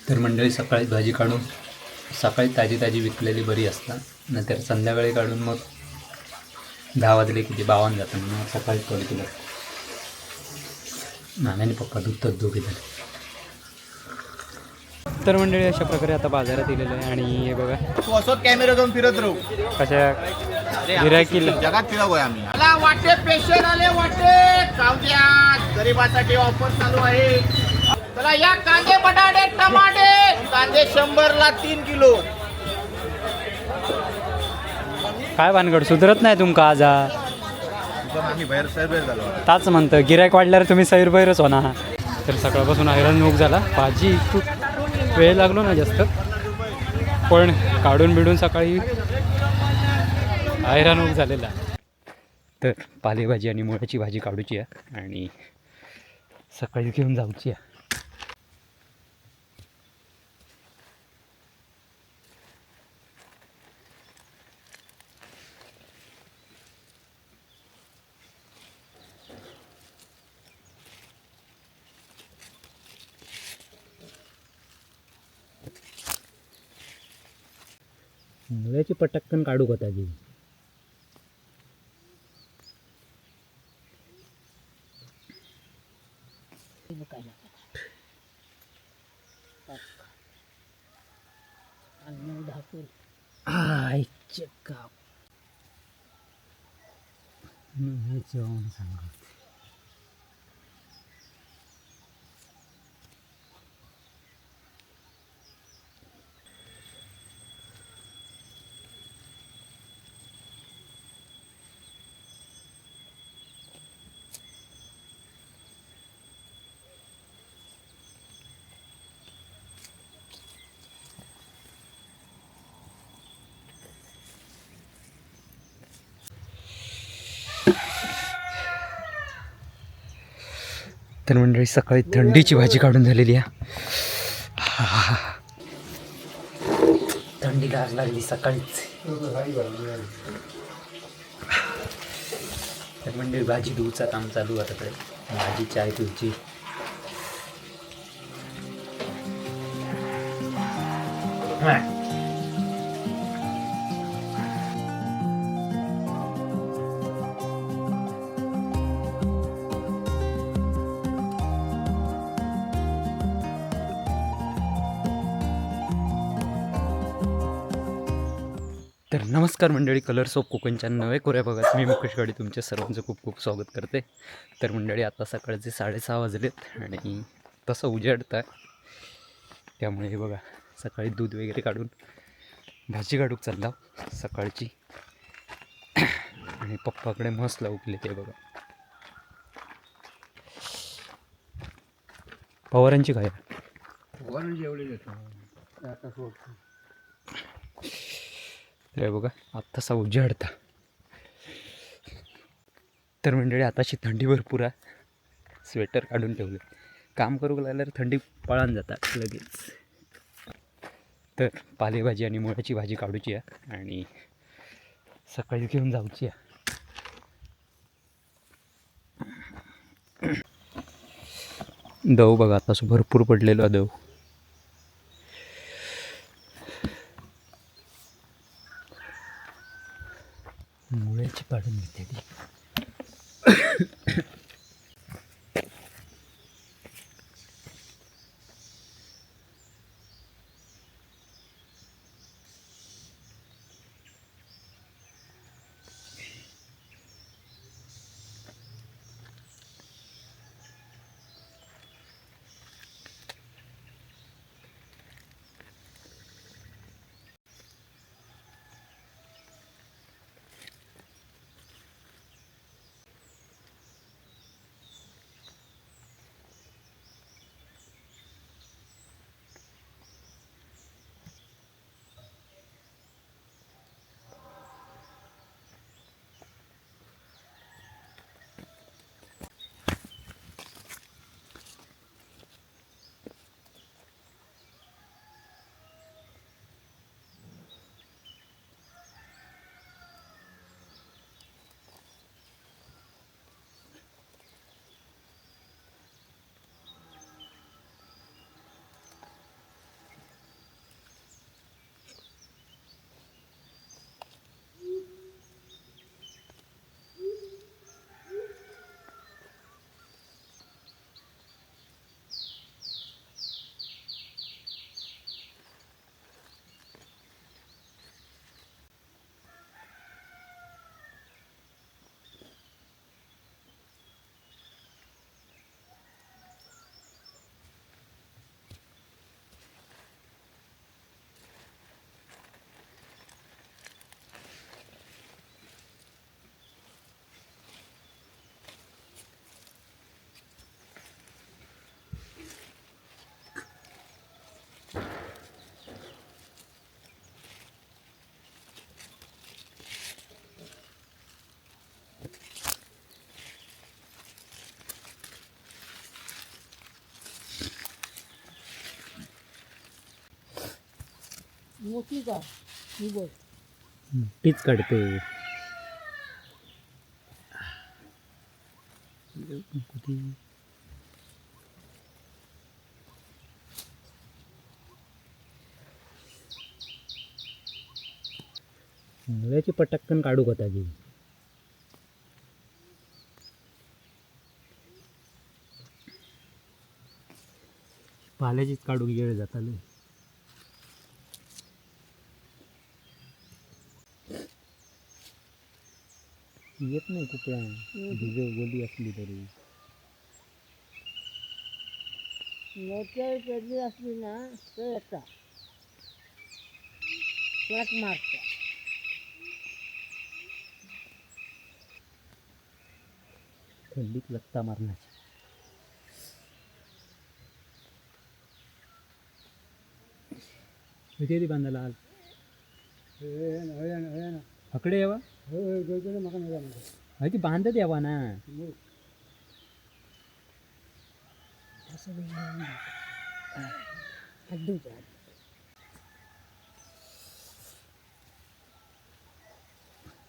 तर मंडळी सकाळी भाजी काढून सकाळी ताजी ताजी विकलेली बरी असतात, नंतर संध्याकाळी काढून मग 10 वाजले किती 52 जातं, मग सकाळी कॉल केलं. नाण्याने पप्पा दुखतात दोघे जण. तर मंडळी अशा प्रकारे आता बाजारात दिलेलं आहे आणि हे बघा स्वतः कॅमेरा घेऊन फिरत राहू. कशा गिरायकीला जगात फिरावं आम्ही. मला वाटे पेशंट आले, वाटे जाऊ द्या, गरिबासाठी ऑफर चालू आहे. चला या कांदे बटाटे टमाटे, कांदे 100ला 3 किलो. काय भानगड सुधरत नाही तुमका आज आम्ही बाहेर सैर झालो. ताच म्हणतं गिरायक वाढल्यावर तुम्ही सैरभैरच होणार. तर सकाळपासून हैराण नुक झाला, भाजी खूप वेळ लागलो ना जास्त, पण काढून बिडून सकाळी हैराण नुक झालेला. तर पालेभाजी आणि मुळ्याची भाजी काढूची आहे आणि सकाळी घेऊन जाऊची आहे. मुळ्याची पटक्कन काढू होता जी. तर मंडळी सकाळी थंडीची भाजी काढून झालेली आहे. थंडी गार लागली सकाळीच. तर मंडळी भाजी धुवूचा काम चालू आता. कडे भाजी चाय धुवची. तर नमस्कार मंडळी, कलर्स ऑफ कोकणच्या नवे कोऱ्या भागात मी मुकेश गाडी तुमच्या सर्वांचं खूप खूप स्वागत करते. तर मंडळी आता सकाळचे 6:30 वाजलेत आणि तसं उजेडतं आहे, त्यामुळे हे बघा सकाळी दूध वगैरे काढून भाजी काढूक चालला सकाळची. आणि पप्पाकडे मस्त उठले ते बघा. पवारांची काय तर बघा आत्तासा उजेडता. तर मंडळी आताची थंडी भरपूर आहे, स्वेटर काढून ठेवले. काम करू लागल्यावर थंडी पळून जातात लगेच. तर पालेभाजी आणि मुळ्याची भाजी काढूची आहे आणि सकाळी घेऊन जाऊची आहे. दव बघा आतासं भरपूर पडलेलं दव. मुळ्याची काढून घेते ती. मोठी का ही बघ. तीच काढते. मुळ्याची पटकन काढू होता की पाल्याचीच काढून वेळ जाताले. येत नाही कुठल्या भिजव गोली असली तरी. मोठ्या पेरली असली ना तर येता परत मारतो. थंडीत लत्ता मारण्याची. किती बांधायला आल अकडे यावा ती बांधत यावा ना.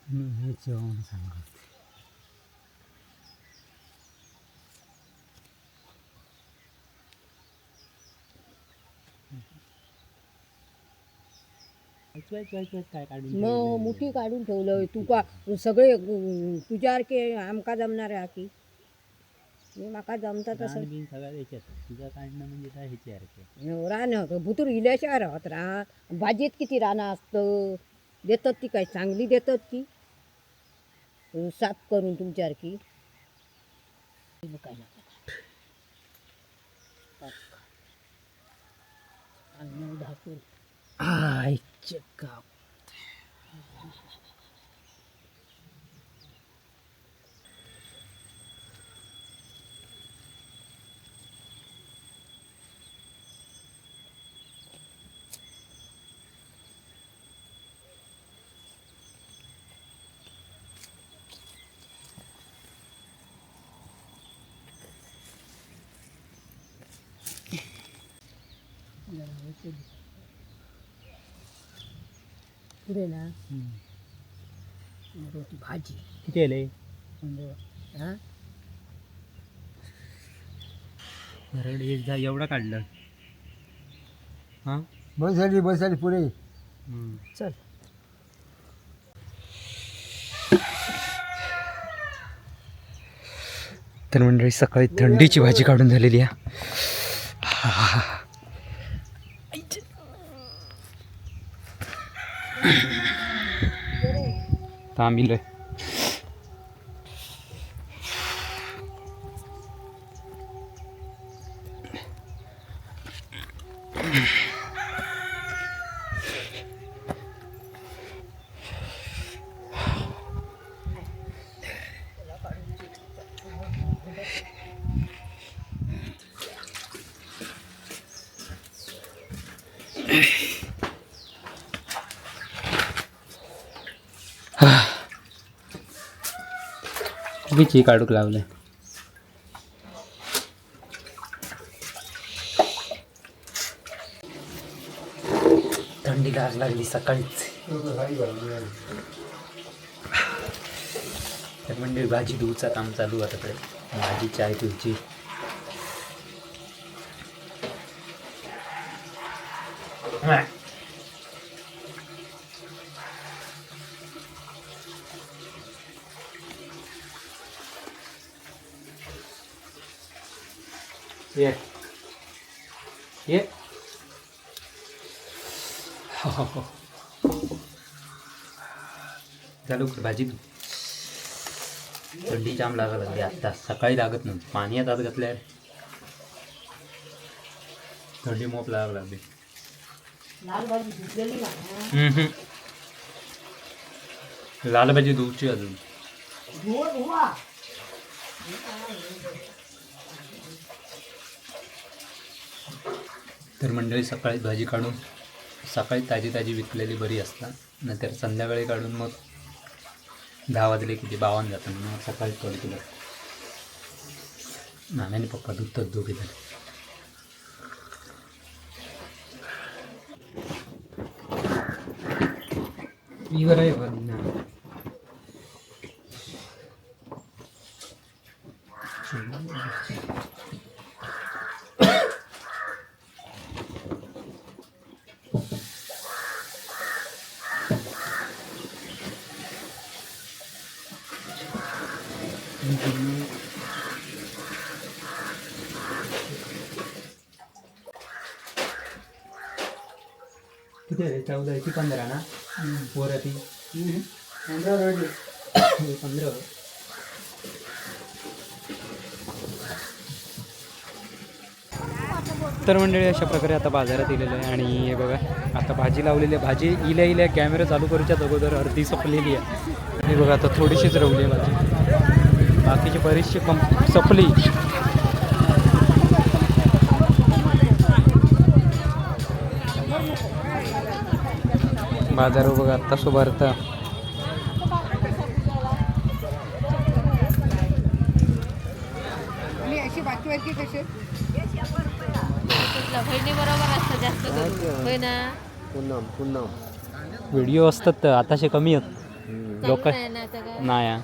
हे जेवण सांगत काय काढून मग मुठी काढून ठेवलं तुका सगळे तुझ्यासारखे आमका जमणार आहे की मी माका जमता तसं सगळ्या याच्यात तुझा काढणं म्हणजे काय ह्याची सारखे रान भुतूर इल्याशिवाय राहत रान. भाजीत किती रानं असतं देतात ती काय चांगली देतात की साफ करून तुमच्यासारखी ढाकून का पुढे ना रोटी भाजी किती आले हां एवढं काढलं. हां बस झाली पुढे. चल तर मंडळी सकाळी थंडीची भाजी काढून झालेली आहे. थांबिलोय. विची काढूक लावले. थंडी गार लागली सकाळीच. तर म्हणजे भाजी धुवचा काम चालू आहे तिकडे. भाजी चाय पिवची. ये ये चालू कर भाजी. थंडी जाम लागायला लागली आता. सकाळी लागत नव्हती. पाणी आता घातल्यावर थंडी मोप लागायला लागली. लाल भाजी धुतलेली ना लाल भाजी धुवची अजून. धुवा तर मंडळी सकाळी भाजी काढून सकाळी ताजी ताजी विकलेली बरी असतात. नंतर संध्याकाळी काढून मग 10 वाजले किती 52 जातं. मग सकाळी थोडी तुला नानाने पप्पा धुतात दोघे जण. किती आहे 14 की 15 ना पोरं ती 15 तर मंडळी अशा प्रकारे आता बाजारात इलेलं आहे आणि हे बघा आता भाजी लावलेली आहे. भाजी इल्या कॅमेरा चालू करूच्या अगोदर अर्धी संपलेली आहे. हे बघा आता थोडीशीच रवली आहे भाजी, बाकीची बरीचशी संपली. बाजार बघा आत्ता सुभारता व्हिडिओ असतात आताशे कमी आहेत लोक नाही.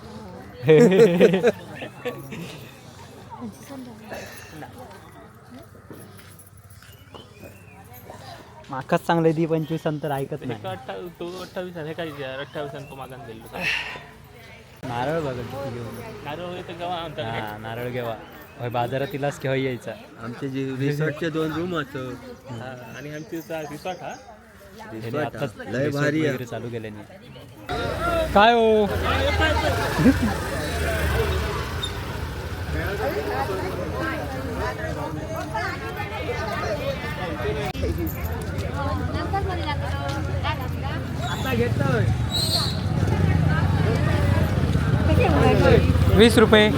माकाच चांगले दी 25 नंतर ऐकत नाही. 28 आहे काय 28 मागून दिलं नारळ बघा घेऊन हां नारळ घेवा होय बाजारात इलाच केव्हा यायचा. आमचे जे रिसॉर्टचे 2 रूम असत आणि आमची रिसॉर्ट हा आताच लय भारी वगैरे चालू केले नाही काय हो. ₹20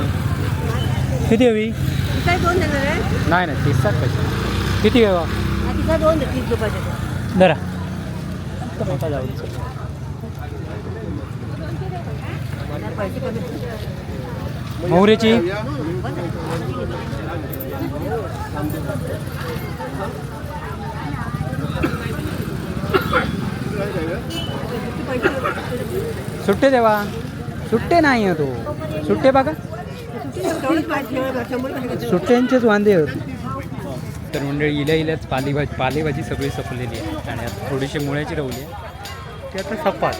किती हवी नाही नाही 30 पैसे किती घ्यावा जरा नका जाऊ मोहरीची सुट्टे देवा सुट्टे नाही आहे तो सुट्टे बघा सुट्ट्यांचेच वांदे आहेत. तर मंडळी इल्याच पालेभाजी सगळी संपलेली आहे आणि आता थोडीशी मुळ्याची रवली आहे ती आता सपाट.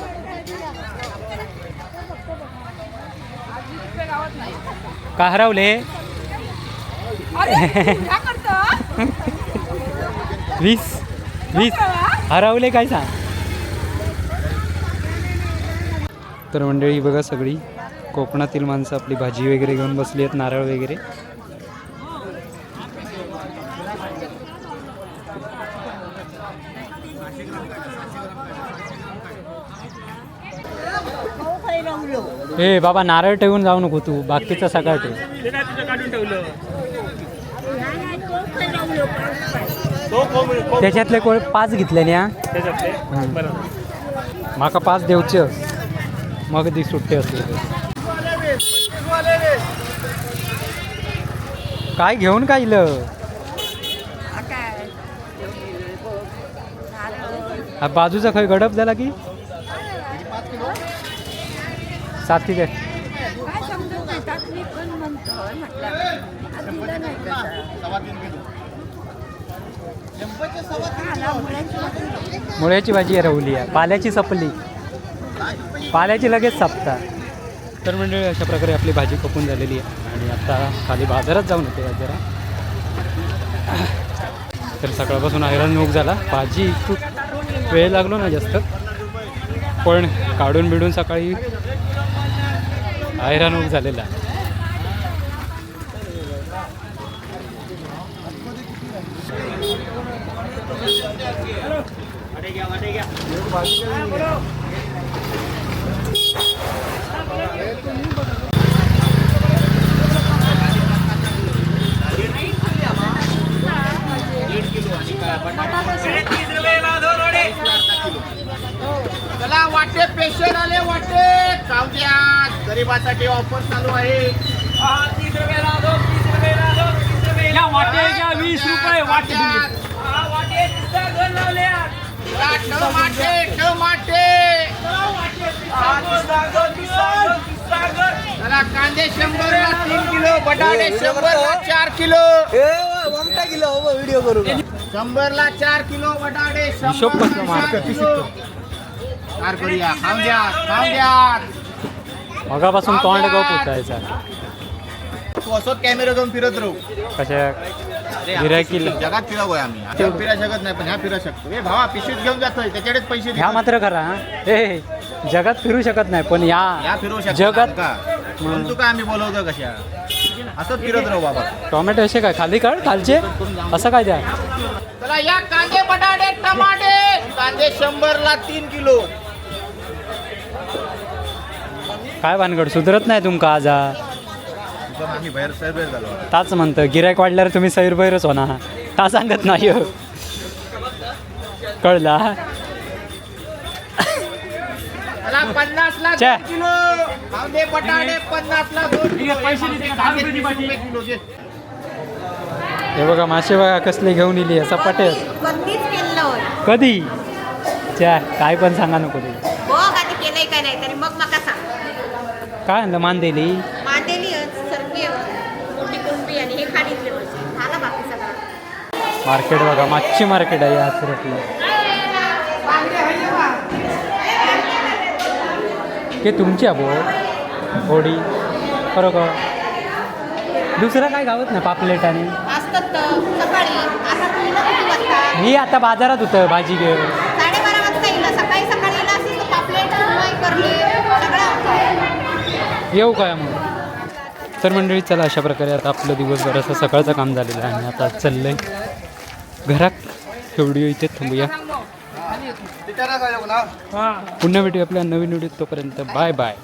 का हरवले 20 हरवले काय सांग. तर मंडळी बघा सगळी कोकणातील माणसं आपली भाजी वगैरे घेऊन बसली आहेत नारळ वगैरे. ए बाबा नारळ ठेवून जाऊ नको तू बाकीचं सगळं ठेव. त्याच्यातले 5 घेतले ना माका 5 देऊच मग ती सुट्टे असले काय घेऊन काय हा बाजूचा खय गडप झाला की साथी दे मुळ्याची भाजी रवली आहे पाल्याची सपली पाल्याची लगेच सपता. तर मंडळी अशा प्रकारे आपली भाजी कपून झालेली आहे आणि आता खाली बाजारात जाऊन येते जरा. तर सकाळपासून हैराण नुक झाला भाजी खूप वेळ लागलो ना जास्त पण काढून बिडून सकाळी हैराण नुक झालेला. चला वाटे पेशंट आले वाटे कावद्या गरीबासाठी ऑफर चालू आहे. 30 रुपयाला 2 30 रुपयाला 2 30 रुपयाला वाटेच्या 20 रुपये वाटे वाटे 2 लावले टमाटे टमाटे चला कांदे 100 ला 3 किलो, बटाटे 100 ला 4 किलो. 100 ला 4 किलो बटाटे, 100 हिशोब कसला ला मारतो? 4 किलो. कार करूया, खाऊन द्या. मगापासून तोंड गप होतायचा तू असंच कॅमेरा घेऊन फिरत राहू. कशा अरे, गिऱ्हाईकीला. जगात फिरावं आम्ही आता फिरा शकत नाही, पण ह्या फिरा शकतो. ए भावा, पिशवीत घेऊन जातोय, त्याच्याकडेच पैसे ह्या दे. मात्र खरा हे जगात फिरू शकत नाही पण या फिरू शकतो जगात का म्हणून तू काय आम्ही बोलवतो कशा असंच फिरत राहू बाबा. टोमॅटो असे काय खाली काढ खालचे असं काय द्या चला या कांदे बटाटे टमाटे, कांदे 100 ला 3 किलो. काय भानगड सुधरत नाही तुमका आज पण आम्ही बाहेर सर्व झालो. ताच म्हणतं गिरायक वाढल्यावर तुम्ही सैरभैरच होणार का सांगत नाही हो. कळला चला 50 ला च्या. 2 किलो, कांदे बटाटे 50 ला 2 किलो. पैसे देते का? 10 रुपये दी बाकी. किलो घे. हे बघा मासे बघा कसले घेऊन इली असा पटेल कधीच केलं होय कधी च्या काय पण सांगा नको ते बघ आधी केलंय काय नाही तरी मग मका सांग. काय आणलं मान दिली मांदेली सरकी मोठी कुंबी आणि हे खाणीतले पैसे झाला बाकी सगळं. मार्केट बघा मागची मार्केट आहे या सुरतला ते तुमची आहे भो होडी बरोबर दुसरं काय गावत ना पापलेट आणि असतात तर सकाळी आता तू येणं किती वाजता? मी आता बाजारात होतं भाजी घेऊन 12:30 वाजता येईल. सकाळी सकाळी येईल असेल तर पापलेट फ्राय करले सगळं होतं. येऊ काय मग तर मंडळी चला अशा प्रकारे आता आपलं दिवसभर असं सकाळचं काम झालेलं आहे आणि आता चाललं आहे घरात व्हिडिओ इथे थांबूया तिथे ना जाऊ ना. पुन्हा भेटूया आपल्या नवीन व्हिडिओ तोपर्यंत बाय बाय